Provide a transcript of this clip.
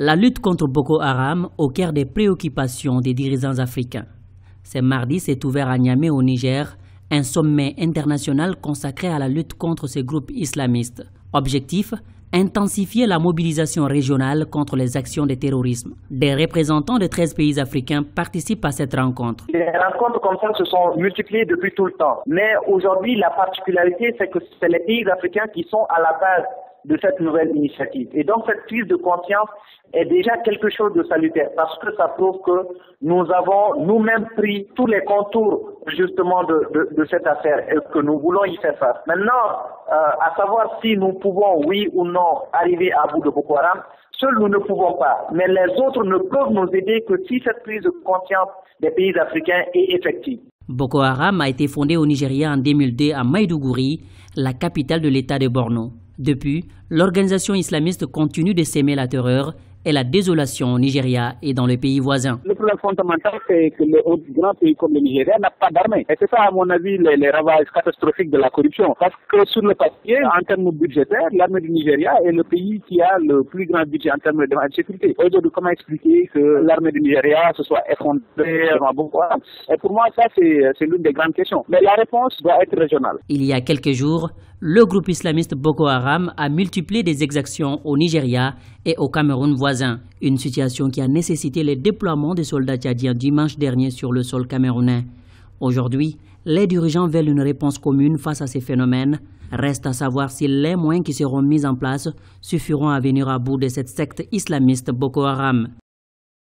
La lutte contre Boko Haram au cœur des préoccupations des dirigeants africains. Ce mardi s'est ouvert à Niamey au Niger un sommet international consacré à la lutte contre ces groupes islamistes. Objectif: intensifier la mobilisation régionale contre les actions de terrorisme. Des représentants de 13 pays africains participent à cette rencontre. Les rencontres comme ça se sont multipliées depuis tout le temps. Mais aujourd'hui, la particularité, c'est que c'est les pays africains qui sont à la base de cette nouvelle initiative. Et donc cette prise de conscience est déjà quelque chose de salutaire parce que ça prouve que nous avons nous-mêmes pris tous les contours justement de cette affaire et que nous voulons y faire face. Maintenant, à savoir si nous pouvons, oui ou non, arriver à bout de Boko Haram, seuls nous ne pouvons pas. Mais les autres ne peuvent nous aider que si cette prise de conscience des pays africains est effective. Boko Haram a été fondé au Nigeria en 2002 à Maïdougouri, la capitale de l'État de Borno. Depuis, l'organisation islamiste continue de s'aimer la terreur et la désolation au Nigeria et dans les pays voisins. Le problème fondamental, c'est que les autres grands pays comme le Nigeria n'ont pas d'armée. Et c'est ça, à mon avis, les ravages catastrophiques de la corruption. Parce que sur le papier, en termes budgétaires, l'armée du Nigeria est le pays qui a le plus grand budget en termes de sécurité. Aujourd'hui, comment expliquer que l'armée du Nigeria se soit effondrée à Boko Haram? Et pour moi, ça, c'est l'une des grandes questions. Mais la réponse doit être régionale. Il y a quelques jours, le groupe islamiste Boko Haram a multiplié des exactions au Nigeria et au Cameroun voisin, une situation qui a nécessité le déploiement des soldats tchadiens dimanche dernier sur le sol camerounais. Aujourd'hui, les dirigeants veulent une réponse commune face à ces phénomènes. Reste à savoir si les moyens qui seront mis en place suffiront à venir à bout de cette secte islamiste Boko Haram.